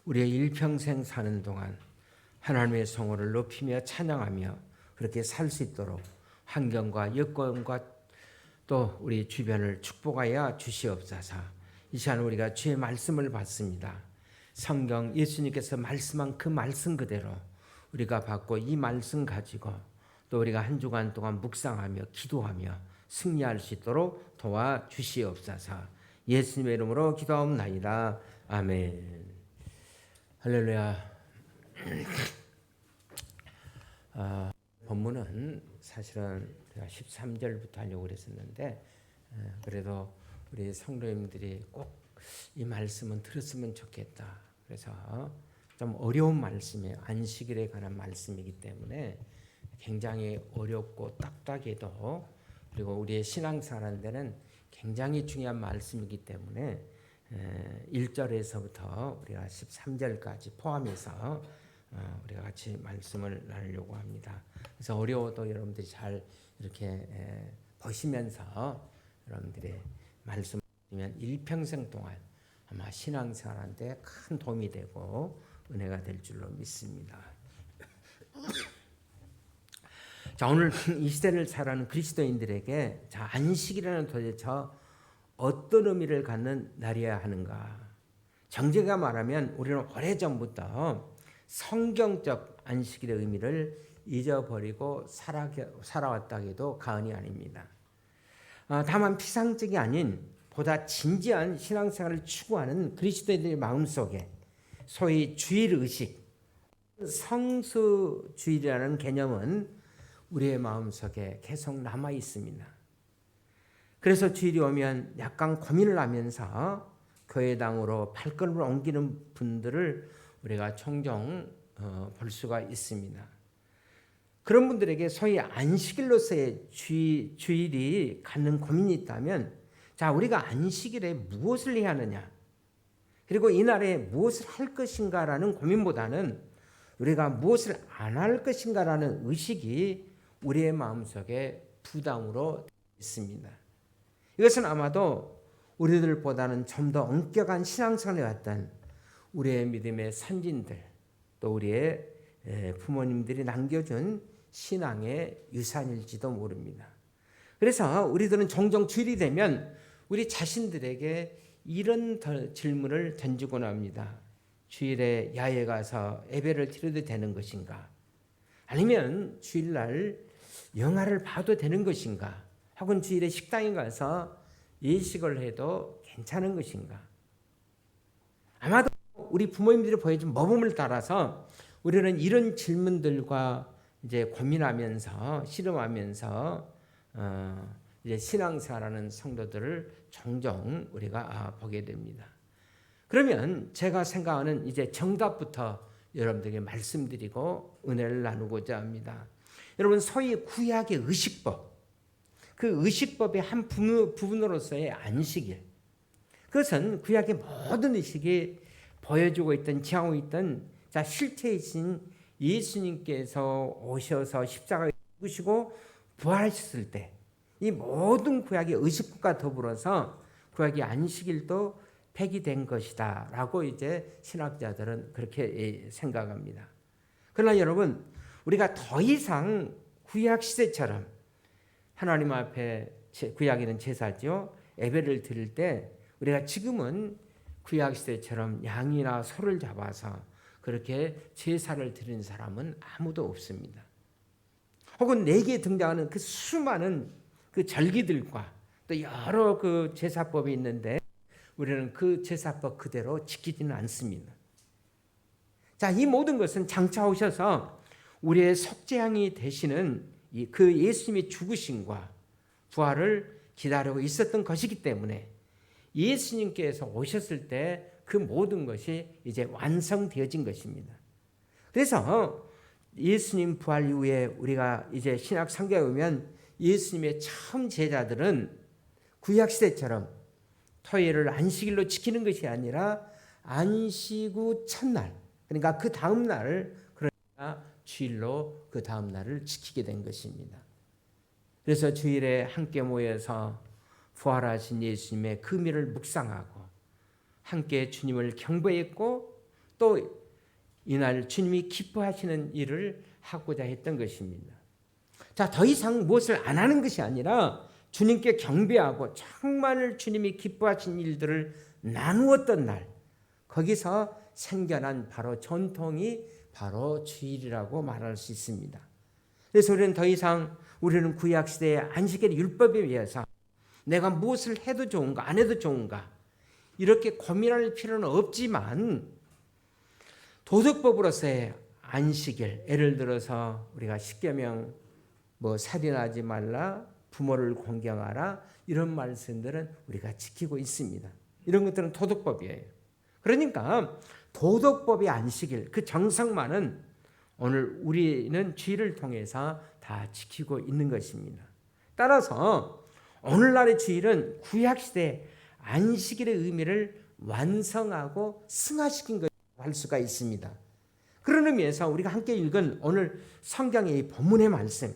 우리의 일평생 사는 동안 하나님의 성호를 높이며 찬양하며 그렇게 살 수 있도록 환경과 여건과 또 우리 주변을 축복하여 주시옵소서. 이 시간 우리가 주의 말씀을 받습니다. 성경 예수님께서 말씀한 그 말씀 그대로 우리가 받고 이 말씀 가지고 또 우리가 한 주간 동안 묵상하며 기도하며 승리할 수 있도록 도와주시옵소서. 예수님의 이름으로 기도하옵나이다. 아멘. 할렐루야. 본문은 사실은 13절부터 하려고 그랬었는데 그래도 우리 성도님들이 꼭 이 말씀은 들었으면 좋겠다. 그래서 좀 어려운 말씀이에요. 안식일에 관한 말씀이기 때문에 굉장히 어렵고 딱딱해도 그리고 우리의 신앙생활하는 데는 굉장히 중요한 말씀이기 때문에 1절에서부터 우리가 13절까지 포함해서 우리가 같이 말씀을 나누려고 합니다. 그래서 어려워도 여러분들이 잘 이렇게 보시면서 여러분들의 말씀을 들으면 일평생 동안 아마 신앙생활한테 큰 도움이 되고 은혜가 될 줄로 믿습니다. 자, 오늘 이 시대를 살아가는 그리스도인들에게 자, 안식이라는 도대체 어떤 의미를 갖는 날이어야 하는가? 정제가 말하면 우리는 오래전부터 성경적 안식일의 의미를 잊어버리고 살아왔다 해도 과언이 아닙니다. 다만 피상적이 아닌 보다 진지한 신앙생활을 추구하는 그리스도인들의 마음속에 소위 주일의식, 성수주일이라는 개념은 우리의 마음속에 계속 남아 있습니다. 그래서 주일이 오면 약간 고민을 하면서 교회당으로 발걸음을 옮기는 분들을 우리가 종종 볼 수가 있습니다. 그런 분들에게 소위 안식일로서의 주일이 갖는 고민이 있다면 자, 우리가 안식일에 무엇을 해야 하느냐 그리고 이날에 무엇을 할 것인가라는 고민보다는 우리가 무엇을 안 할 것인가라는 의식이 우리의 마음속에 부담으로 있습니다. 이것은 아마도 우리들보다는 좀 더 엄격한 신앙생활을 해왔던 우리의 믿음의 선진들 또 우리의 부모님들이 남겨준 신앙의 유산일지도 모릅니다. 그래서 우리들은 종종 주일이 되면 우리 자신들에게 이런 질문을 던지곤 합니다. 주일에 야외 가서 예배를 드려도 되는 것인가? 아니면 주일날 영화를 봐도 되는 것인가? 혹은 주일에 식당에 가서 예식을 해도 괜찮은 것인가? 아마도 우리 부모님들이 보여준 모범을 따라서 우리는 이런 질문들과 이제 고민하면서 씨름하면서 이제 신앙생활하는 성도들을 종종 우리가 보게 됩니다. 그러면 제가 생각하는 이제 정답부터 여러분들에게 말씀드리고 은혜를 나누고자 합니다. 여러분 소위 구약의 의식법, 그 의식법의 한 부분으로서의 안식일, 그것은 구약의 모든 의식이 보여주고 있던 지향하고 있던 자 실체이신 예수님께서 오셔서 십자가에 죽으시고 부활하셨을 때 이 모든 구약의 의식법과 더불어서 구약의 안식일도 폐기된 것이다 라고 이제 신학자들은 그렇게 생각합니다. 그러나 여러분 우리가 더 이상 구약 시대처럼 하나님 앞에 구약에는 제사죠. 예배를 드릴 때 우리가 지금은 구약 시대처럼 양이나 소를 잡아서 그렇게 제사를 드리는 사람은 아무도 없습니다. 혹은 내게 등장하는 그 수많은 그 절기들과 또 여러 그 제사법이 있는데 우리는 그 제사법 그대로 지키지는 않습니다. 자, 이 모든 것은 장차 오셔서 우리의 속죄양이 되시는 그 예수님의 죽으심과 부활을 기다리고 있었던 것이기 때문에 예수님께서 오셨을 때 그 모든 것이 이제 완성되어진 것입니다. 그래서 예수님 부활 이후에 우리가 이제 신약 성경에 보면 예수님의 처음 제자들은 구약시대처럼 토요일을 안식일로 지키는 것이 아니라 안식 후 첫날, 그러니까 그 다음 날을 그러니까 주일로 그 다음 날을 지키게 된 것입니다. 그래서 주일에 함께 모여서 부활하신 예수님의 그 의미를 묵상하고 함께 주님을 경배했고 또 이날 주님이 기뻐하시는 일을 하고자 했던 것입니다. 자, 더 이상 무엇을 안 하는 것이 아니라 주님께 경배하고 정말 주님이 기뻐하신 일들을 나누었던 날, 거기서 생겨난 바로 전통이 바로 주일이라고 말할 수 있습니다. 그래서 우리는 더 이상 우리는 구약시대의 안식일 율법에 의해서 내가 무엇을 해도 좋은가 안 해도 좋은가 이렇게 고민할 필요는 없지만 도덕법으로서의 안식일, 예를 들어서 우리가 십계명 살인하지 말라, 부모를 공경하라, 이런 말씀들은 우리가 지키고 있습니다. 이런 것들은 도덕법이에요. 그러니까 도덕법의 안식일, 그 정성만은 오늘 우리는 주일을 통해서 다 지키고 있는 것입니다. 따라서 오늘날의 주일은 구약시대 안식일의 의미를 완성하고 승화시킨 것이라고 할 수가 있습니다. 그런 의미에서 우리가 함께 읽은 오늘 성경의 이 본문의 말씀,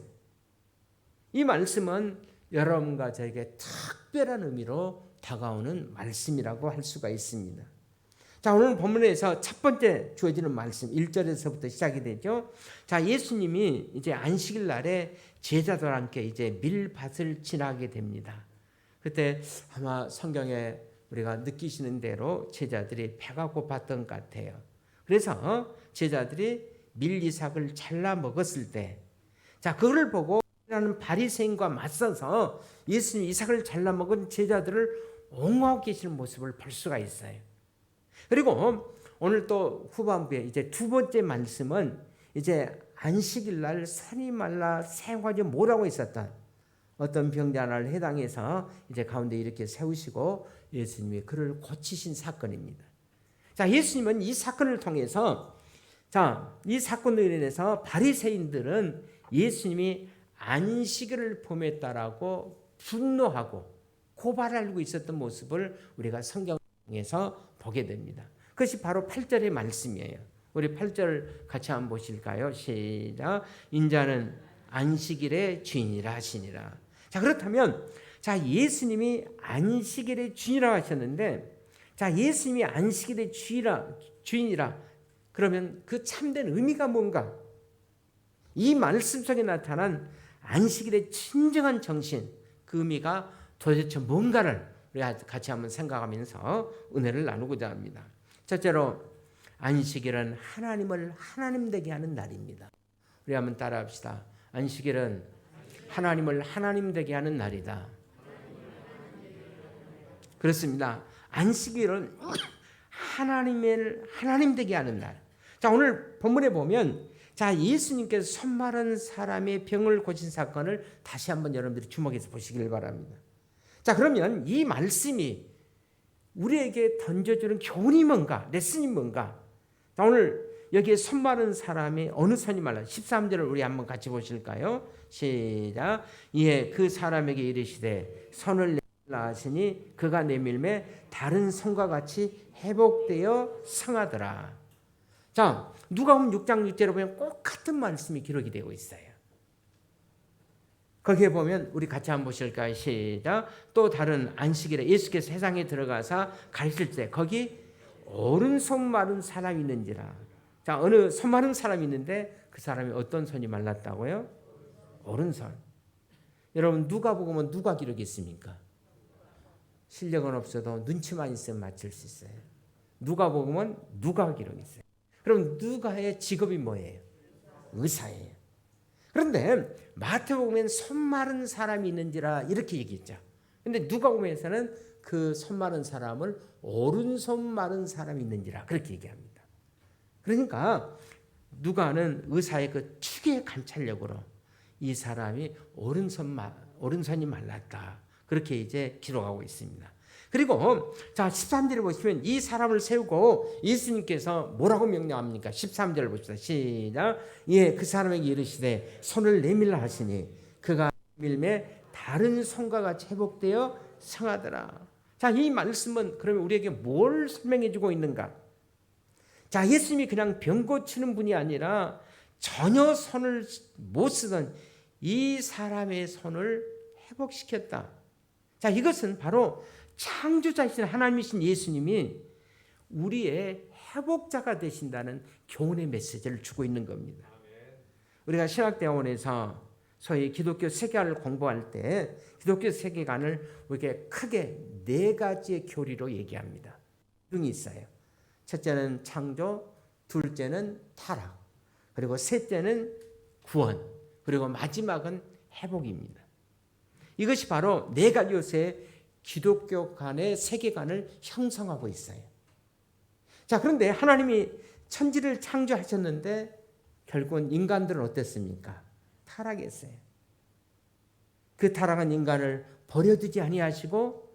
이 말씀은 여러분과 저에게 특별한 의미로 다가오는 말씀이라고 할 수가 있습니다. 자, 오늘 본문에서 첫 번째 주어지는 말씀 1절에서부터 시작이 되죠. 자, 예수님이 이제 안식일 날에 제자들과 함께 이제 밀밭을 지나게 됩니다. 그때 아마 성경에 우리가 느끼시는 대로 제자들이 배가 고팠던 것 같아요. 그래서 제자들이 밀이삭을 잘라 먹었을 때, 자, 그걸 보고 라는 바리새인과 맞서서 예수님이 이삭을 잘라 먹은 제자들을 옹호하고 계시는 모습을 볼 수가 있어요. 그리고 오늘 또 후반부에 이제 두 번째 말씀은 이제 안식일 날 산이 말라 생화지 못하고 있었던 어떤 병자를 해당해서 이제 가운데 이렇게 세우시고 예수님이 그를 고치신 사건입니다. 자, 예수님은 이 사건을 통해서, 자, 이 사건으로 인해서 바리새인들은 예수님이 안식일을 범했다라고 분노하고 고발하고 있었던 모습을 우리가 성경에서 보게 됩니다. 그것이 바로 8절의 말씀이에요. 우리 8절 같이 한번 보실까요? 시작. 인자는 안식일의 주인이라 하시니라. 자, 그렇다면 자, 예수님이 안식일의 주인이라 하셨는데, 자, 예수님이 안식일의 주인이라 그러면 그 참된 의미가 뭔가? 이 말씀 속에 나타난 안식일의 진정한 정신, 그 의미가 도대체 뭔가를 우리가 같이 한번 생각하면서 은혜를 나누고자 합니다. 첫째로 안식일은 하나님을 하나님 되게 하는 날입니다. 우리 한번 따라합시다. 안식일은 하나님을 하나님 되게 하는 날이다. 그렇습니다. 안식일은 하나님을 하나님 되게 하는 날. 자, 오늘 본문에 보면, 자, 예수님께서 손마른 사람의 병을 고친 사건을 다시 한번 여러분들이 주목해서 보시길 바랍니다. 자, 그러면 이 말씀이 우리에게 던져주는 교훈이 뭔가, 레슨이 뭔가? 자, 오늘 여기에 손마른 사람이 어느 손이 말라? 13절을 우리 한번 같이 보실까요? 시작. 이에 그 사람에게 이르시되 손을 내밀라 하시니 그가 내밀매 다른 손과 같이 회복되어 성하더라. 자, 누가복음 6장 6절에 보면 꼭 같은 말씀이 기록이 되고 있어요. 거기에 보면 우리 같이 한번 보실까요? 시작. 또 다른 안식일에 예수께서 세상에 들어가서 가르칠 때 거기 오른손 마른 사람이 있는지라. 자, 어느 손 마른 사람이 있는데 그 사람이 어떤 손이 말랐다고요? 오른손. 여러분, 누가복음은 누가 기록했습니까? 실력은 없어도 눈치만 있으면 맞출 수 있어요. 누가복음은 누가 기록했어요. 그럼 누가의 직업이 뭐예요? 의사예요. 그런데 마태복음엔 손 마른 사람이 있는지라 이렇게 얘기했죠. 근데 누가복음에서는 그 손 마른 사람을 오른손 마른 사람이 있는지라 그렇게 얘기합니다. 그러니까 누가는 의사의 그 축의 관찰력으로 이 사람이 오른손이 말랐다. 그렇게 이제 기록하고 있습니다. 그리고 자, 13절을 보시면 이 사람을 세우고 예수님께서 뭐라고 명령합니까? 13절을 봅시다. 시작. 예, 그 사람에게 이르시되 손을 내밀라 하시니 그가 밀매 다른 손과 같이 회복되어 성하더라. 자, 이 말씀은 그러면 우리에게 뭘 설명해 주고 있는가? 자, 예수님이 그냥 병 고치는 분이 아니라 전혀 손을 못 쓰던 이 사람의 손을 회복시켰다. 자, 이것은 바로 창조자이신 하나님이신 예수님이 우리의 회복자가 되신다는 교훈의 메시지를 주고 있는 겁니다. 우리가 신학대원에서 소위 기독교 세계관을 공부할 때 기독교 세계관을 이렇게 크게 4가지의 교리로 얘기합니다. 등이 있어요. 첫째는 창조, 둘째는 타락, 그리고 셋째는 구원, 그리고 마지막은 회복입니다. 이것이 바로 4가지 요소의 기독교 간의 세계관을 형성하고 있어요. 자, 그런데 하나님이 천지를 창조하셨는데 결국은 인간들은 어땠습니까? 타락했어요. 그 타락한 인간을 버려두지 아니하시고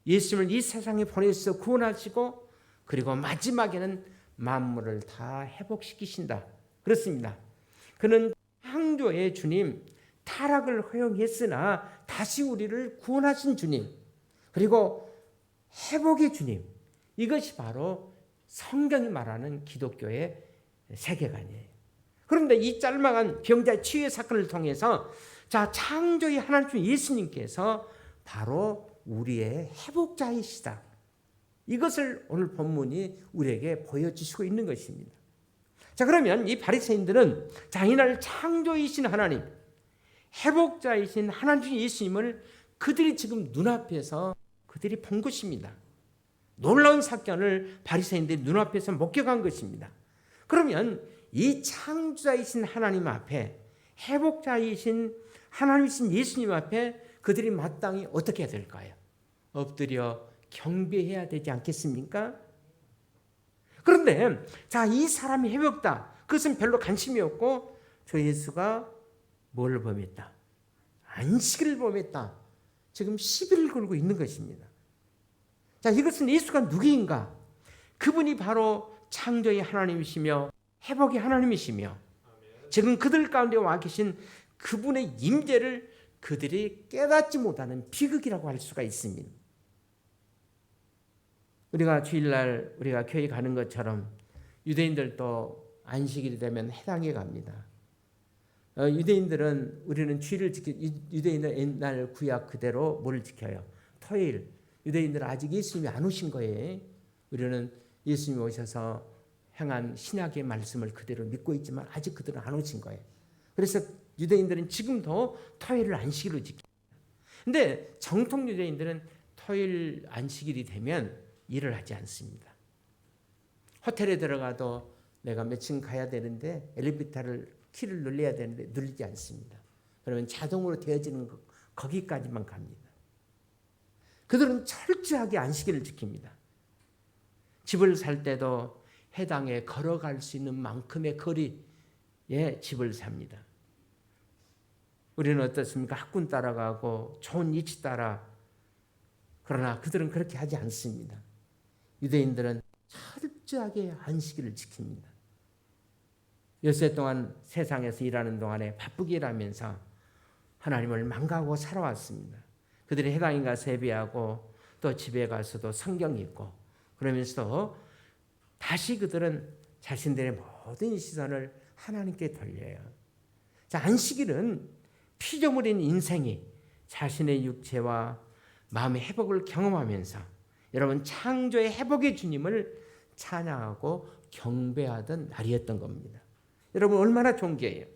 예수님을 이 세상에 보내서 구원하시고 그리고 마지막에는 만물을 다 회복시키신다. 그렇습니다. 그는 창조의 주님, 타락을 허용했으나 다시 우리를 구원하신 주님, 그리고 회복의 주님, 이것이 바로 성경이 말하는 기독교의 세계관이에요. 그런데 이 짤막한 병자 치유의 사건을 통해서 자, 창조의 하나님 예수님께서 바로 우리의 회복자이시다. 이것을 오늘 본문이 우리에게 보여주시고 있는 것입니다. 자, 그러면 이 바리새인들은 자, 이날 창조이신 하나님, 회복자이신 하나님 예수님을 그들이 지금 눈앞에서 그들이 본 것입니다. 놀라운 사건을 바리새인들이 눈앞에서 목격한 것입니다. 그러면 이 창조자이신 하나님 앞에, 회복자이신 하나님이신 예수님 앞에 그들이 마땅히 어떻게 해야 될까요? 엎드려 경배해야 되지 않겠습니까? 그런데 자, 이 사람이 회복다, 그것은 별로 관심이 없고 저 예수가 뭘 범했다? 안식일을 범했다. 지금 시비를 걸고 있는 것입니다. 자, 이것은 예수가 누구인가? 그분이 바로 창조의 하나님이시며 회복의 하나님이시며 지금 그들 가운데 와 계신 그분의 임재를 그들이 깨닫지 못하는 비극이라고 할 수가 있습니다. 우리가 주일날 우리가 교회 가는 것처럼 유대인들도 안식일이 되면 회당에 갑니다. 유대인들은 우리는 주일을 유대인은 옛날 구약 그대로 뭘 지켜요? 토요일. 유대인들은 아직 예수님이 안 오신 거예요. 우리는 예수님이 오셔서 행한 신약의 말씀을 그대로 믿고 있지만 아직 그들은 안 오신 거예요. 그래서 유대인들은 지금도 토요일을 안식일로 지킵니다. 근데 정통 유대인들은 토요일 안식일이 되면 일을 하지 않습니다. 호텔에 들어가도 내가 몇 층 가야 되는데 엘리베이터를 키를 눌러야 되는데 눌리지 않습니다. 그러면 자동으로 되어지는 거기까지만 갑니다. 그들은 철저하게 안식일을 지킵니다. 집을 살 때도 회당에 걸어갈 수 있는 만큼의 거리에 집을 삽니다. 우리는 어떻습니까? 학군 따라가고 좋은 위치 따라. 그러나 그들은 그렇게 하지 않습니다. 유대인들은 철저하게 안식일을 지킵니다. 엿새 동안 세상에서 일하는 동안에 바쁘게 일하면서 하나님을 망각하고 살아왔습니다. 그들이 회당에 가서 예배하고 또 집에 가서도 성경 읽고 그러면서도 다시 그들은 자신들의 모든 시선을 하나님께 돌려요. 자, 안식일은 피조물인 인생이 자신의 육체와 마음의 회복을 경험하면서 여러분 창조의 회복의 주님을 찬양하고 경배하던 날이었던 겁니다. 여러분 얼마나 존귀해요.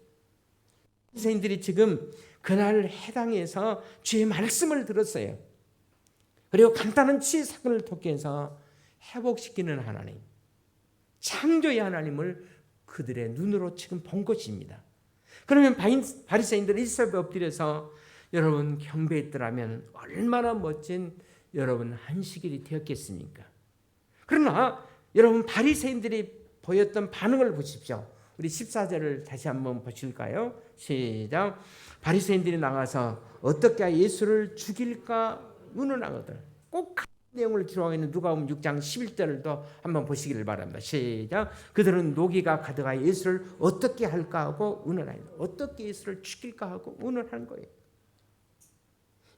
선생님들이 지금 그날 해당에서 주의 말씀을 들었어요. 그리고 간단한 치유 사건을 통해서 회복시키는 하나님, 창조의 하나님을 그들의 눈으로 지금 본 것입니다. 그러면 바리새인들은 일섭에 엎드려서 여러분 경배했더라면 얼마나 멋진 여러분 안식일이 되었겠습니까? 그러나 여러분 바리새인들이 보였던 반응을 보십시오. 우리 14절을 다시 한번 보실까요? 시작. 바리새인들이 나가서 어떻게 예수를 죽일까 의논하거든. 꼭 같은 내용을 기록하고 있는 누가복음 6장 11절을 또 한번 보시기를 바랍니다. 시작. 그들은 노기가 가득하여 예수를 어떻게 할까 하고 의논하여 어떻게 예수를 죽일까 하고 의논하는 거예요.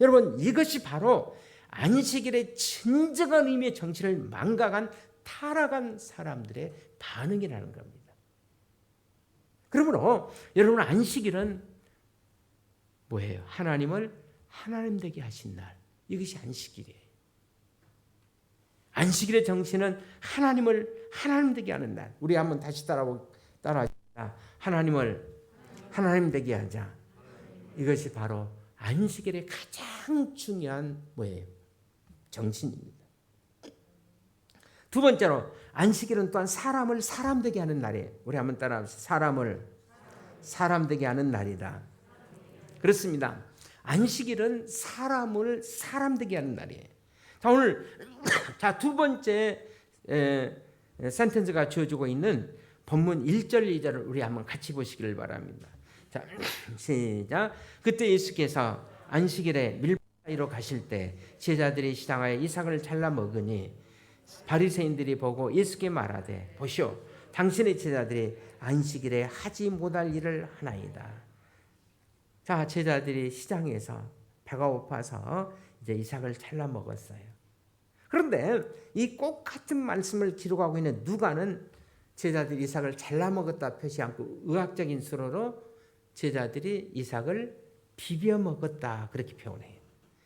여러분 이것이 바로 안식일의 진정한 의미의 정신을 망각한 타락한 사람들의 반응이라는 겁니다. 그러므로 여러분 안식일은 뭐예요? 하나님을 하나님 되게 하신 날. 이것이 안식일이에요. 안식일의 정신은 하나님을 하나님 되게 하는 날. 우리 한번 다시 따라하자. 하나님을 하나님 되게 하자. 이것이 바로 안식일의 가장 중요한 뭐예요? 정신입니다. 두 번째로 안식일은 또한 사람을 사람 되게 하는 날이에요. 우리 한번 따라합시다. 사람을 사람 되게 하는 날이다. 그렇습니다. 안식일은 사람을 사람 되게 하는 날이에요. 자, 오늘 자, 두 번째 센텐스가 주어지고 있는 본문 1절 2절을 우리 한번 같이 보시기를 바랍니다. 자, 시작. 그때 예수께서 안식일에 밀밭 사이로 가실 때 제자들이 시장하여 이삭을 잘라 먹으니 바리새인들이 보고 예수께 말하되 보시오, 당신의 제자들이 안식일에 하지 못할 일을 하나이다. 자, 제자들이 시장에서 배가 고파서 이제 이삭을 잘라 먹었어요. 그런데 이 꼭 같은 말씀을 기록하고 있는 누가는 제자들이 이삭을 잘라 먹었다 표시 않고 의학적인 수로로 제자들이 이삭을 비벼 먹었다 그렇게 표현해요.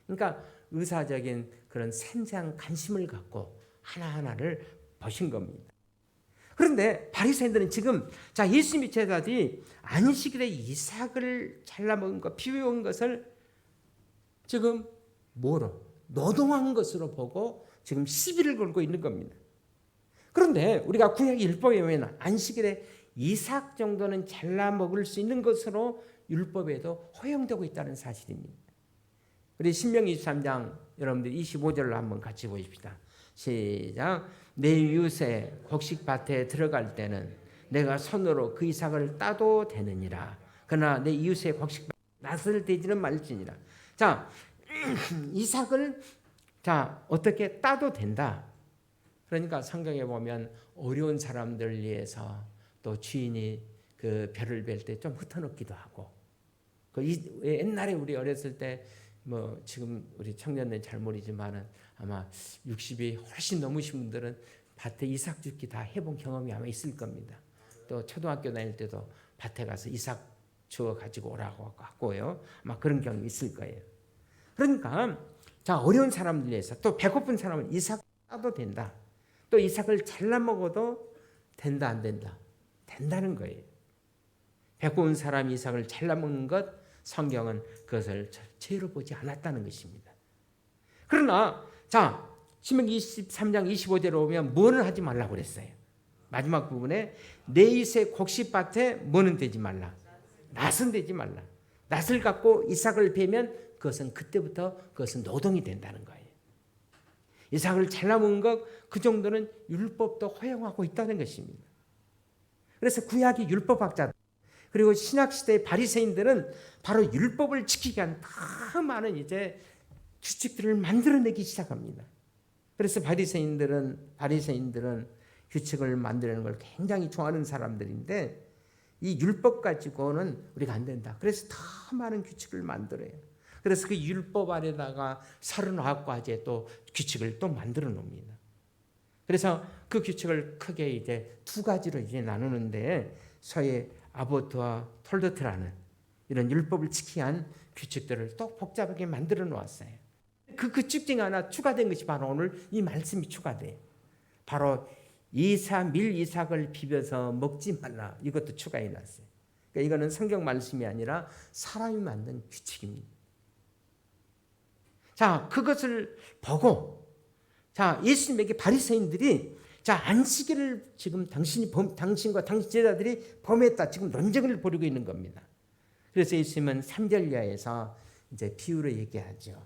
그러니까 의사적인 그런 생생한 관심을 갖고 하나하나를 보신 겁니다. 그런데 바리새인들은 지금 자, 예수님의 제자들이 안식일에 이삭을 잘라 먹은 것, 비벼 먹은 것을 지금 뭐로? 노동한 것으로 보고 지금 시비를 걸고 있는 겁니다. 그런데 우리가 구약 율법에 보면 안식일에 이삭 정도는 잘라 먹을 수 있는 것으로 율법에도 허용되고 있다는 사실입니다. 우리 신명기 23장 여러분들 25절로 한번 같이 보십시다. 시작. 내 이웃의 곡식밭에 들어갈 때는 내가 손으로 그 이삭을 따도 되느니라. 그러나 내 이웃의 곡식밭에 낯을 대지는 말지니라. 자, 이삭을 자, 어떻게 따도 된다. 그러니까 성경에 보면 어려운 사람들 위해서 또 주인이 그 벼를 벨 때 좀 흩어놓기도 하고, 그 옛날에 우리 어렸을 때 뭐 지금 우리 청년들 잘 모르지만은 아마 60이 훨씬 넘으신 분들은 밭에 이삭 줍기 다 해본 경험이 아마 있을 겁니다. 또 초등학교 다닐 때도 밭에 가서 이삭 주워 가지고 오라고 하고요. 아마 그런 경험이 있을 거예요. 그러니까 자, 어려운 사람들 위해서 또 배고픈 사람은 이삭 따도 된다. 또 이삭을 잘라 먹어도 된다 안 된다? 된다는 거예요. 배고픈 사람이 이삭을 잘라 먹는 것 성경은 그것을 죄로 보지 않았다는 것입니다. 그러나 자, 신명기 23장 25절에 오면 뭐는 하지 말라고 그랬어요. 마지막 부분에 내 이웃의 곡식밭에 뭐는 되지 말라. 낫은 되지 말라. 낫을 갖고 이삭을 베면 그것은 그때부터 그것은 노동이 된다는 거예요. 이삭을 잘라먹은 것 그 정도는 율법도 허용하고 있다는 것입니다. 그래서 구약의 율법학자들 그리고 신약시대의 바리새인들은 바로 율법을 지키기 위한 더 많은 이제 규칙들을 만들어내기 시작합니다. 그래서 바리새인들은 규칙을 만드는 걸 굉장히 좋아하는 사람들인데 이 율법 가지고는 우리가 안 된다. 그래서 더 많은 규칙을 만들어요. 그래서 그 율법 안에다가 39가지의 또 규칙을 또 만들어 놓습니다. 그래서 그 규칙을 크게 이제 두 가지로 이제 나누는데 소위 아보트와 톨더트라는 이런 율법을 지키기 위한 규칙들을 또 복잡하게 만들어 놓았어요. 그 규칙 중에 하나 추가된 것이 바로 오늘 이 말씀이 추가돼요. 바로 밀 이삭을 비벼서 먹지 말라. 이것도 추가해 놨어요. 그러니까 이거는 성경 말씀이 아니라 사람이 만든 규칙입니다. 자, 그것을 보고 자, 예수님에게 바리새인들이 자, 안식일을 지금 당신과 당신 제자들이 범했다. 지금 논쟁을 벌이고 있는 겁니다. 그래서 예수님은 3절 이하에서 이제 비유로 얘기하죠.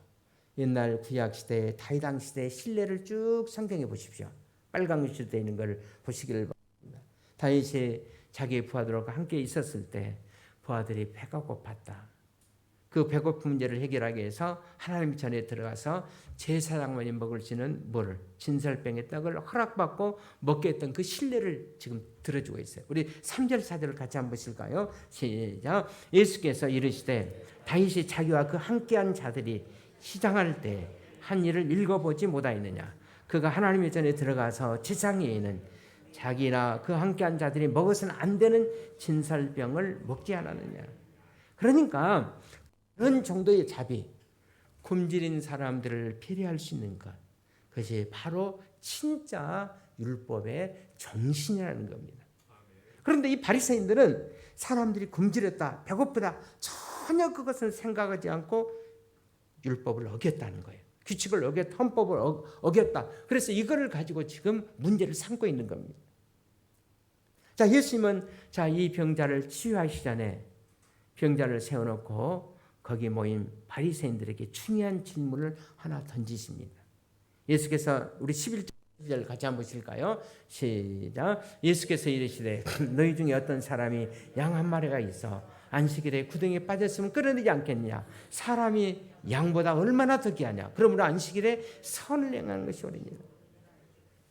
옛날 구약 시대, 다윗 시대의 신뢰를 쭉 성경에 보십시오. 빨간 글씨로 되어 있는 걸 보시기를 바랍니다. 다윗이 자기의 부하들과 함께 있었을 때 부하들이 배가 고팠다. 그 배고픈 문제를 해결하기 위해서 하나님 전에 들어가서 제사장만이 먹을 수 있는 진설병의 떡을 허락받고 먹게 했던 그 신뢰를 지금 들어주고 있어요. 우리 3절 4절을 같이 한번 보실까요? 시작. 예수께서 이르시되 다윗이 자기와 그 함께한 자들이 시장할 때 한 일을 읽어보지 못하였느냐. 그가 하나님의 전에 들어가서 제사장에는 자기나 그 함께한 자들이 먹어서는 안 되는 진설병을 먹지 않았느냐. 그러니까 그런 정도의 자비, 굶주린 사람들을 필요할 수 있는 것, 그것이 바로 진짜 율법의 정신이라는 겁니다. 그런데 이 바리새인들은 사람들이 굶주렸다, 배고프다 전혀 그것을 생각하지 않고 율법을 어겼다는 거예요. 규칙을 어겼다, 헌법을 어겼다. 그래서 이거를 가지고 지금 문제를 삼고 있는 겁니다. 자, 예수님은 이 병자를 치유하시기 전에 병자를 세워놓고 거기 모인 바리새인들에게 중요한 질문을 하나 던지십니다. 예수께서 우리 11절 같이 한번 보실까요? 시작. 예수께서 이르시되 너희 중에 어떤 사람이 양 한 마리가 있어 안식일에 구덩이에 빠졌으면 끌어내지 않겠느냐. 사람이 양보다 얼마나 더 귀하냐. 그러므로 안식일에 선을 행하는 것이 옳으니라.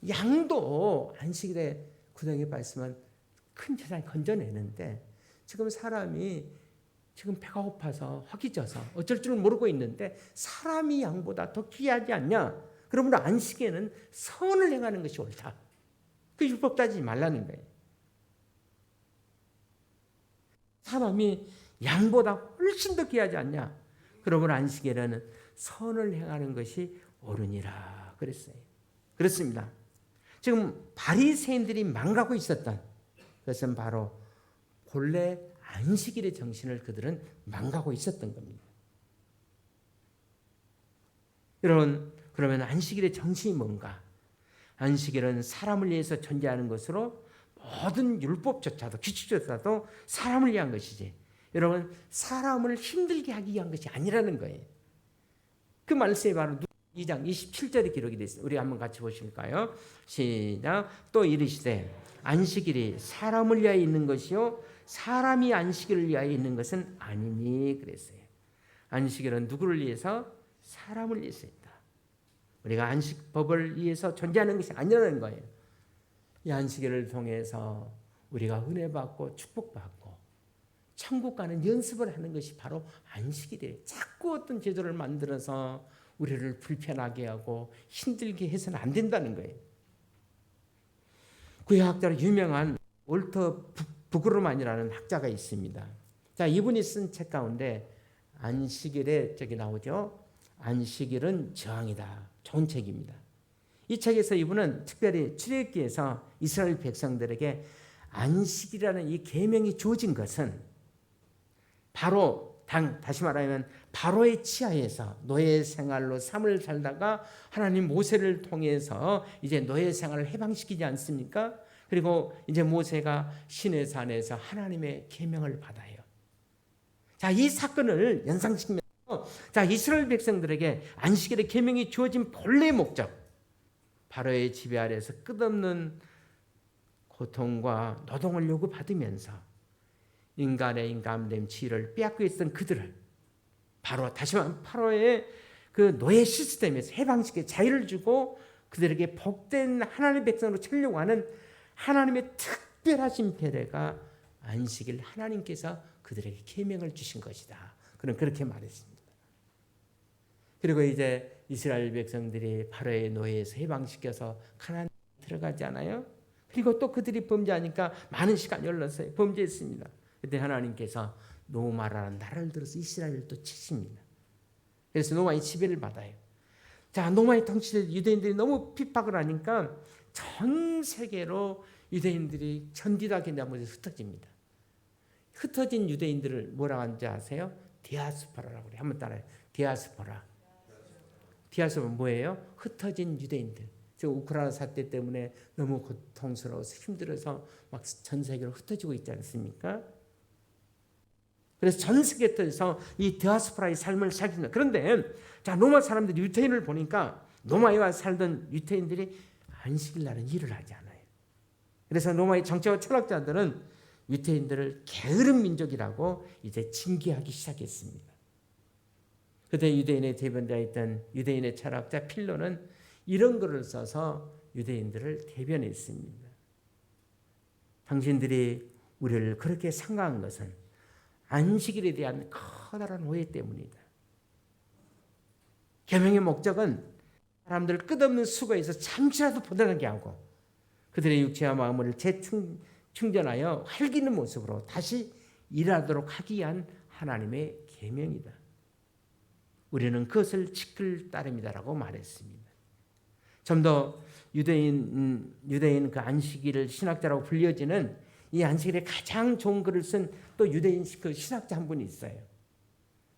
양도 안식일에 구덩이에 빠졌으면 큰 재산이 건져내는데 지금 사람이 지금 배가 고파서 허기져서 어쩔 줄 모르고 있는데 사람이 양보다 더 귀하지 않냐. 그러므로 안식에는 선을 행하는 것이 옳다. 그 율법 따지지 말라는 거예요. 사람이 양보다 훨씬 더 귀하지 않냐. 그러므로 안식에는 선을 행하는 것이 옳으니라 그랬어요. 그렇습니다. 지금 바리새인들이 망가고 있었던 그것은 바로 본래 안식일의 정신을 그들은 망가고 있었던 겁니다. 여러분, 그러면 안식일의 정신이 뭔가? 안식일은 사람을 위해서 존재하는 것으로 모든 율법조차도 규칙조차도 사람을 위한 것이지. 여러분, 사람을 힘들게 하기 위한 것이 아니라는 거예요. 그 말씀이 바로 2장 27절에 기록이 되어 있습니다. 우리 한번 같이 보실까요? 시작. 또 이르시되 안식일이 사람을 위하여 있는 것이요 사람이 안식일을 위하여 있는 것은 아니니 그랬어요. 안식일은 누구를 위해서? 사람을 위해서 있다. 우리가 안식법을 위해서 존재하는 것이 아니라는 거예요. 이 안식일을 통해서 우리가 은혜 받고 축복받고 천국 가는 연습을 하는 것이 바로 안식일이에요. 자꾸 어떤 제도를 만들어서 우리를 불편하게 하고 힘들게 해서는 안 된다는 거예요. 구약학자로 유명한 월터 부그르만이라는 학자가 있습니다. 자, 이분이 쓴 책 가운데 안식일에 저기 나오죠. 안식일은 저항이다. 좋은 책입니다. 이 책에서 이분은 특별히 출애굽기에서 이스라엘 백성들에게 안식이라는 이 계명이 주어진 것은 바로 다시 말하면 바로의 치하에서 노예 생활로 삶을 살다가 하나님 모세를 통해서 이제 노예 생활을 해방시키지 않습니까? 그리고 이제 모세가 시내산에서 하나님의 계명을 받아요. 자, 이 사건을 연상시키면서 이스라엘 백성들에게 안식일의 계명이 주어진 본래의 목적, 바로의 지배 아래에서 끝없는 고통과 노동을 요구받으면서 인간의 인간됨 지위를 빼앗고 있던 그들을 다시 말하면 바로의 그 노예 시스템에서 해방시켜 자유를 주고 그들에게 복된 하나님의 백성으로 채우려고 하는 하나님의 특별하신 배려가 안식일 하나님께서 그들에게 계명을 주신 것이다. 그는 그렇게 말했습니다. 그리고 이제 이스라엘 백성들이 바로의 노예에서 해방시켜서 가나안에 들어가지 않아요? 그리고 또 그들이 범죄하니까 많은 시간이 흘렀어요. 범죄했습니다. 그때 하나님께서 노마라는 나라를 들어서 이스라엘을 또 치십니다. 그래서 노마의 지배를 받아요. 자, 노마의 통치를 유대인들이 너무 핍박을 하니까 전 세계로 유대인들이 전디다 나머지 흩어집니다. 흩어진 유대인들을 뭐라고 하는지 아세요? 디아스포라라고 그래요. 한번 따라해요. 디아스포라. 디아스포라 뭐예요? 흩어진 유대인들. 지금 우크라이나 사태 때문에 너무 고통스러워서 힘들어서 막 전 세계로 흩어지고 있지 않습니까? 그래서 전 세계에서 이 디아스포라의 삶을 살긴다. 그런데 로마 사람들이 유태인을 보니까 로마에 살던 유태인들이 안식일 날은 일을 하지 않아요. 그래서 로마의 정치와 철학자들은 유태인들을 게으른 민족이라고 이제 징계하기 시작했습니다. 그때 유대인의 대변자였던 유대인의 철학자 필로는 이런 글을 써서 유대인들을 대변했습니다. 당신들이 우리를 그렇게 상가한 것은 안식일에 대한 커다란 오해 때문이다. 계명의 목적은 사람들을 끝없는 수고에서 잠시라도 벗어나게 하고 그들의 육체와 마음을 재충전하여 활기있는 모습으로 다시 일하도록 하기 위한 하나님의 계명이다. 우리는 그것을 지킬 따름이다라고 말했습니다. 좀 더 유대인 그 안식일을 신학자라고 불려지는 이 안식일에 가장 좋은 글을 쓴 또 유대인 그 신학자 한 분이 있어요.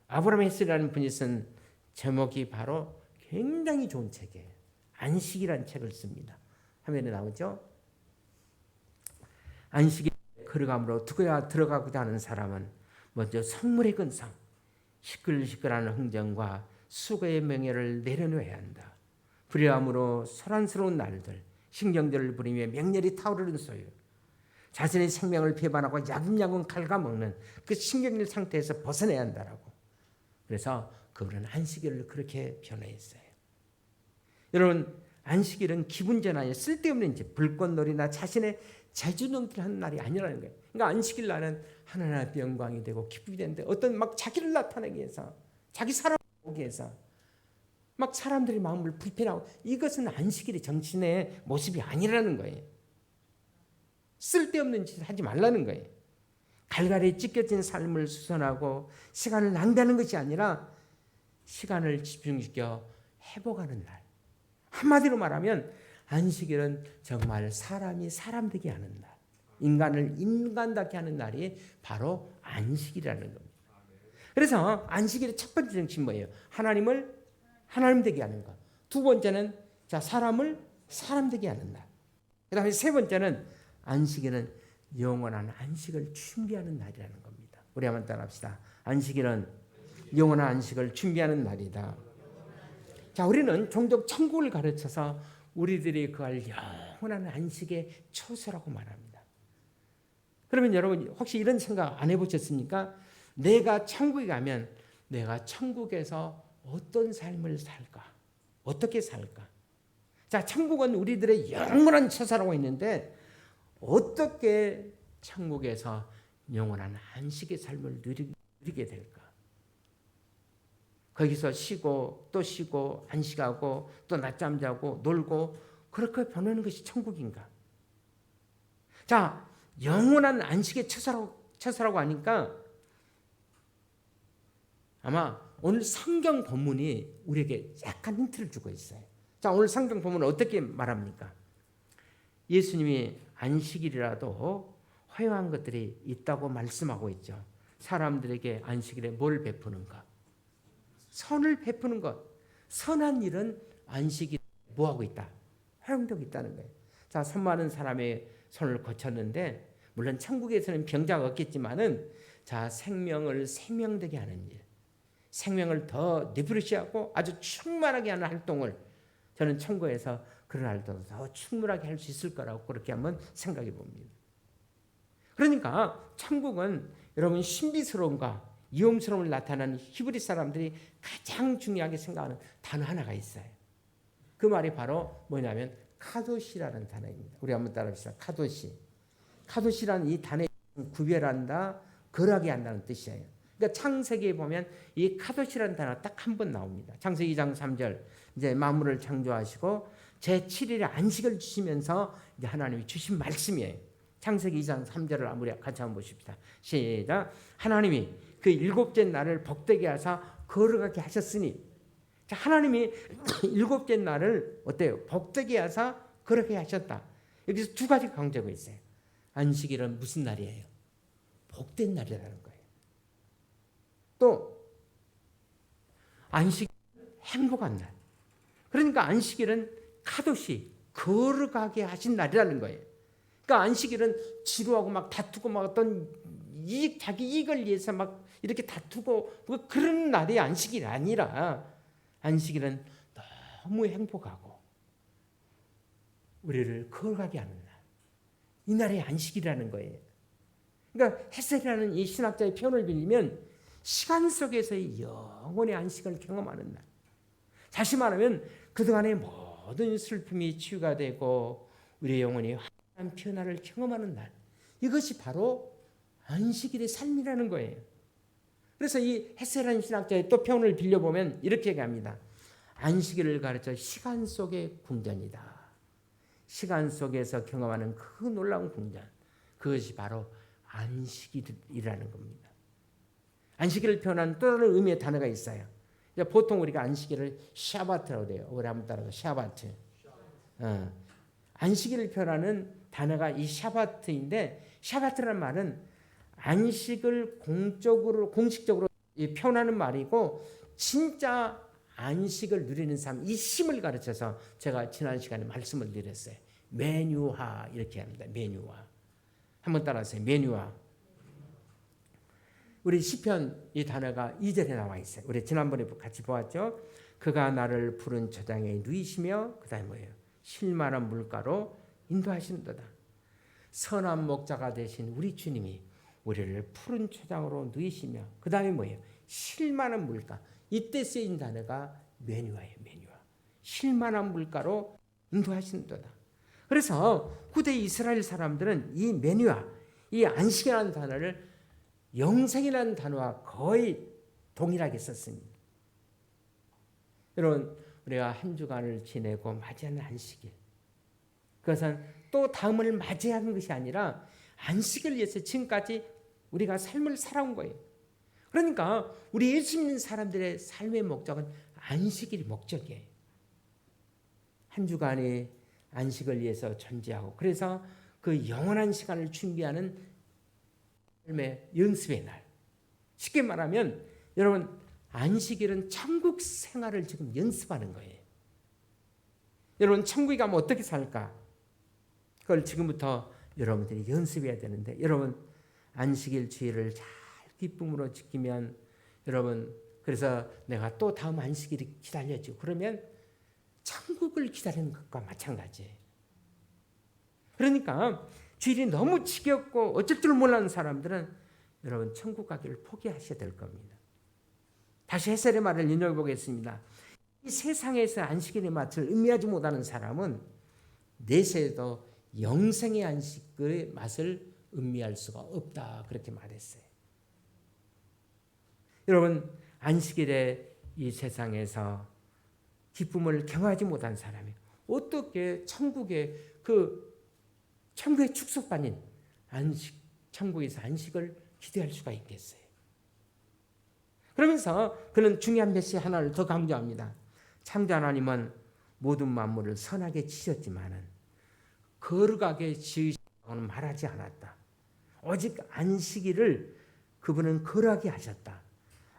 아브라함 헤슬이라는 분이 쓴 제목이 바로 굉장히 좋은 책이에요. 안식이라는 책을 씁니다. 화면에 나오죠? 안식일 걸어감으로 들어가고자 하는 사람은 먼저 성물의 근성, 시끌시끌하는 흥정과 수고의 명예를 내려놓아야 한다. 불의함으로 소란스러운 날들, 신경들을 부리며 맹렬히 타오르는 소유, 자신의 생명을 배반하고 야금야금 갉아먹는 그 신경질 상태에서 벗어나야 한다라고. 그래서 그분은 안식일을 그렇게 변화했어요. 여러분, 안식일은 기분 전환이 쓸데없는 불꽃놀이나 자신의 재주능기를 하는 날이 아니라는 거예요. 그러니까 안식일 날은 하나님 앞에 영광이 되고 기쁨이 되는데 어떤 막 자기를 나타내기 위해서, 자기 사람을 보기 위해서 막 사람들이 마음을 불편하고, 이것은 안식일의 정신의 모습이 아니라는 거예요. 쓸데없는 짓을 하지 말라는 거예요. 갈갈이 찢겨진 삶을 수선하고 시간을 낭비하는 것이 아니라 시간을 집중시켜 회복하는 날. 한마디로 말하면 안식일은 정말 사람이 사람되게 하는 날, 인간을 인간답게 하는 날이 바로 안식이라는 겁니다. 그래서 안식일의 첫 번째 정신이 뭐예요? 하나님을 하나님 되게 하는 것. 두 번째는 사람을 사람 되게 하는 날. 그 다음에 세 번째는 안식일은 영원한 안식을 준비하는 날이라는 겁니다. 우리 한번 따라합시다. 안식일은 영원한 안식을 준비하는 날이다. 자, 우리는 종종 천국을 가르쳐서 우리들이 그걸 영원한 안식의 초소라고 말합니다. 그러면 여러분 혹시 이런 생각 안 해보셨습니까? 내가 천국에 가면 내가 천국에서 어떤 삶을 살까? 어떻게 살까? 자, 천국은 우리들의 영원한 처사라고 했는데 어떻게 천국에서 영원한 안식의 삶을 누리게 될까? 거기서 쉬고 또 쉬고 안식하고 또 낮잠 자고 놀고 그렇게 보내는 것이 천국인가? 자, 영원한 안식의 처사라고 하니까 아마 오늘 성경 본문이 우리에게 약간 힌트를 주고 있어요. 자, 오늘 성경 본문은 어떻게 말합니까? 예수님이 안식일이라도 허용한 것들이 있다고 말씀하고 있죠. 사람들에게 안식일에 뭘 베푸는가? 선을 베푸는 것. 선한 일은 안식일에 뭐하고 있다? 허용되고 있다는 거예요. 자, 손 많은 사람의 손을 거쳤는데 물론 천국에서는 병자가 없겠지만은 자, 생명을 생명되게 하는 일, 생명을 더 리프레시하고 아주 충만하게 하는 활동을 저는 천국에서 그런 활동을 더 충분하게 할 수 있을 거라고 그렇게 한번 생각해 봅니다. 그러니까 천국은 여러분 신비스러움과 위험스러움을 나타내는 히브리 사람들이 가장 중요하게 생각하는 단어 하나가 있어요. 그 말이 바로 뭐냐면 카도시라는 단어입니다. 우리 한번 따라합시다. 카도시. 카도시라는 이 단어의 구별한다, 거하게 한다는 뜻이에요. 그러니까 창세기에 보면 이 카도시라는 단어가 딱 한 번 나옵니다. 창세기 2장 3절 이제 만물을 창조하시고 제7일에 안식을 주시면서 이제 하나님이 주신 말씀이에요. 창세기 2장 3절을 우리 같이 한번 보십시다. 시작. 하나님이 그 일곱째 날을 복되게 하사 거룩하게 하셨으니, 자, 하나님이 일곱째 날을 어때요? 복되게 하사 거룩하게 하셨다. 여기서 두 가지 강조가 있어요. 안식일은 무슨 날이에요? 복된 날이라는 거예요. 또 안식일은 행복한 날. 그러니까 안식일은 카도시, 거룩하게 하신 날이라는 거예요. 그러니까 안식일은 지루하고 막 다투고 막 어떤 자기 이익을 위해서 막 이렇게 다투고 그런 날이 안식일이 아니라 안식일은 너무 행복하고 우리를 거룩하게 하는 날. 이 날이 안식이라는 거예요. 그러니까 헤셀이라는 이 신학자의 표현을 빌리면 시간 속에서의 영원의 안식을 경험하는 날. 다시 말하면 그동안의 모든 슬픔이 치유가 되고 우리의 영혼이 환한 변화를 경험하는 날. 이것이 바로 안식일의 삶이라는 거예요. 그래서 이 헤셀이라는 신학자의 또 표현을 빌려보면 이렇게 얘기합니다. 안식일을 가르쳐 시간 속의 궁전이다. 시간 속에서 경험하는 그 놀라운 궁전. 그것이 바로 안식일이라는 겁니다. 안식일을 표현한 또 다른 의미의 단어가 있어요. 보통 우리가 안식일을 샤바트라고 해요. 우리 한번 따라서 샤바트. 안식일을 표현하는 단어가 이 샤바트인데, 샤바트라는 말은 안식을 공식적으로 표현하는 말이고, 진짜 안식을 누리는 삶, 이 힘을 가르쳐서 제가 지난 시간에 말씀을 드렸어요. 메뉴화 이렇게 합니다. 메뉴화. 한번 따라하세요. 메뉴화. 우리 시편 이 단어가 2절에 나와 있어요. 우리 지난번에 같이 보았죠. 그가 나를 푸른 초장에 누이시며, 그 다음에 뭐예요? 쉴만한 물가로 인도하시는도다. 선한 목자가 되신 우리 주님이 우리를 푸른 초장으로 누이시며, 그 다음에 뭐예요? 쉴만한 물가. 이때 쓰인 단어가 메뉴화예요. 메뉴화. 쉴만한 물가로 인도하시는도다. 그래서 후대 이스라엘 사람들은 이 메뉴화, 이 안식이라는 단어를 영생이라는 단어와 거의 동일하게 썼습니다. 여러분, 우리가 한 주간을 지내고 맞이하는 안식일, 그것은 또 다음을 맞이하는 것이 아니라 안식을 위해서 지금까지 우리가 삶을 살아온 거예요. 그러니까 우리 예수 믿는 사람들의 삶의 목적은 안식일이 목적이에요. 한 주간의 안식을 위해서 존재하고, 그래서 그 영원한 시간을 준비하는 삶의 연습의 날. 쉽게 말하면 여러분, 안식일은 천국 생활을 지금 연습하는 거예요. 여러분, 천국에 가면 어떻게 살까? 그걸 지금부터 여러분들이 연습해야 되는데, 여러분 안식일 주일을 잘 기쁨으로 지키면, 여러분 그래서 내가 또 다음 안식일이 기다려지고, 그러면 천국을 기다리는 것과 마찬가지예요. 그러니까 주일이 너무 지겹고 어쩔 줄 몰라는 사람들은 여러분 천국 가기를 포기하셔야 될 겁니다. 다시 헷셀의 말을 인용해 보겠습니다. 이 세상에서 안식일의 맛을 음미하지 못하는 사람은 내세에도 영생의 안식의 맛을 음미할 수가 없다, 그렇게 말했어요. 여러분, 안식일에 이 세상에서 기쁨을 경험하지 못한 사람이 어떻게 천국의 축복받는 천국에서 안식을 기대할 수가 있겠어요? 그러면서 그는 중요한 메시지 하나를 더 강조합니다. 창조 하나님은 모든 만물을 선하게 지으셨지만은 거룩하게 지으셨다고는 말하지 않았다. 오직 안식일을 그분은 거룩하게 하셨다.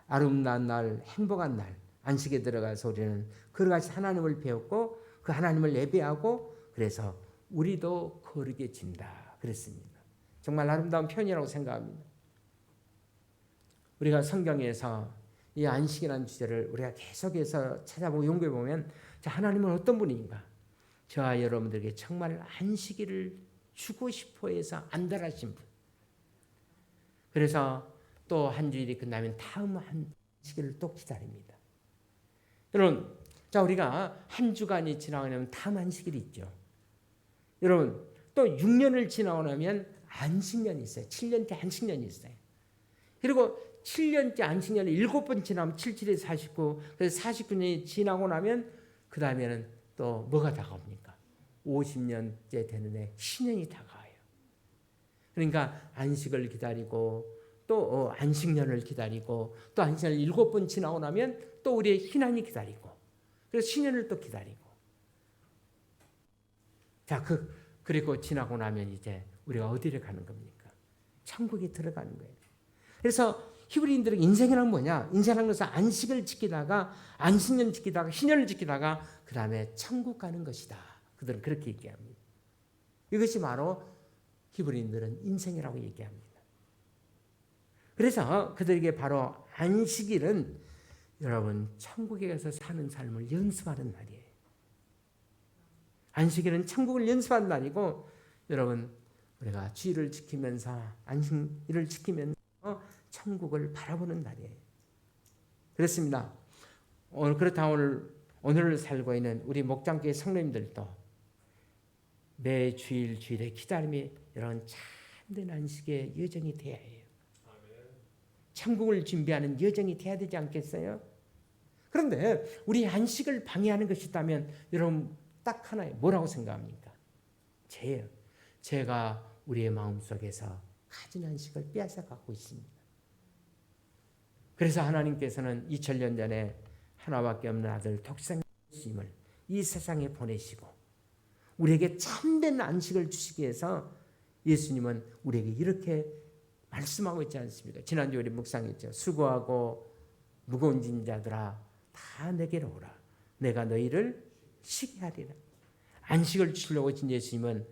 아름다운 날, 행복한 날, 안식에 들어가서 우리는 거룩하신 하나님을 배웠고, 그 하나님을 예배하고, 그래서 우리도 거룩해진다 그랬습니다. 정말 아름다운 표현이라고 생각합니다. 우리가 성경에서 이 안식이라는 주제를 우리가 계속해서 찾아보고 연구해 보면, 하나님은 어떤 분인가? 저와 여러분들에게 정말 안식일을 주고 싶어 해서 안달하신 분. 그래서 또 한 주일이 끝나면 다음 안식일을 또 기다립니다. 여러분, 우리가 한 주간이 지나고 나면 다음 안식일이 있죠. 여러분, 또 6년을 지나고 나면 안식년이 있어요. 7년째 안식년이 있어요. 그리고 7년째 안식년이 7번 지나면 7, 7에 49, 그래서 49년이 지나고 나면 그 다음에는 또 뭐가 다가옵니까? 50년째 되는 해 신년이 다가와요. 그러니까 안식을 기다리고, 또 안식년을 기다리고, 또 안식년 7번 지나고 나면 또 우리의 희난이 기다리고, 그래서 신년을 또 기다리고. 그리고 지나고 나면 이제 우리가 어디를 가는 겁니까? 천국에 들어가는 거예요. 그래서 히브리인들의 인생이란 뭐냐? 인생이라는 것은 안식을 지키다가, 안식년 지키다가, 희년을 지키다가 그 다음에 천국 가는 것이다. 그들은 그렇게 얘기합니다. 이것이 바로 히브리인들은 인생이라고 얘기합니다. 그래서 그들에게 바로 안식일은 여러분 천국에 가서 사는 삶을 연습하는 날이에요. 안식일은 천국을 연습하는 날이고, 여러분 우리가 주일을 지키면서, 안식일을 지키면서 천국을 바라보는 날이에요. 그렇습니다. 오늘을 살고 있는 우리 목장교회 성도님들도 매 주일의 기다림이 여러분 참된 안식의 여정이 되어야 해요. 천국을 준비하는 여정이 돼야 되지 않겠어요? 그런데 우리 안식을 방해하는 것이 있다면 여러분 딱 하나예요. 뭐라고 생각합니까? 죄예요. 죄가 우리의 마음속에서 가진 안식을 빼앗아 갖고 있습니다. 그래서 하나님께서는 2000년 전에 하나밖에 없는 아들 독생자를 이 세상에 보내시고, 우리에게 참된 안식을 주시기 위해서 예수님은 우리에게 이렇게 말씀하고 있지 않습니까? 지난주 우리 묵상했죠. 수고하고 무거운 짐 자들아 다 내게로 오라. 내가 너희를 쉬게 하리라. 안식을 주시려고 진 예수님은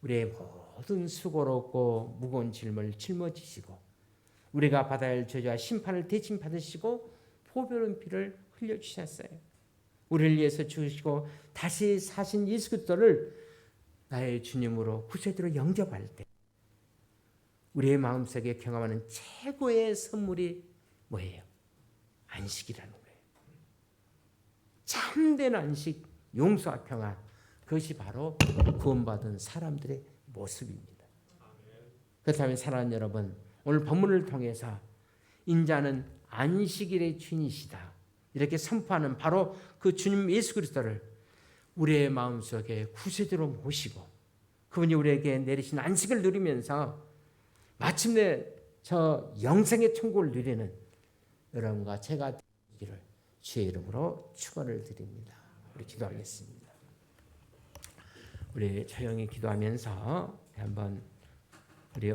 우리의 모든 수고롭고 무거운 짐을 짊어지시고 우리가 받아야 할 저주와 심판을 대신 받으시고 보배로운 피를 흘려주셨어요. 우리를 위해서 죽으시고 다시 사신 예수 그리스도를 나의 주님으로 구세주로 영접할 때 우리의 마음속에 경험하는 최고의 선물이 뭐예요? 안식이라는 거예요. 참된 안식, 용서와 평화, 그것이 바로 구원받은 사람들의 모습입니다. 그렇다면 사랑하는 여러분, 오늘 본문을 통해서 인자는 안식일의 주인이시다 이렇게 선포하는 바로 그 주님 예수 그리스도를 우리의 마음속에 구세주로 모시고 그분이 우리에게 내리신 안식을 누리면서 마침내 저 영생의 천국을 누리는 여러분과 제가 되기를 주의 이름으로 축원을 드립니다. 우리 기도하겠습니다. 우리 조용히 기도하면서 한번 우리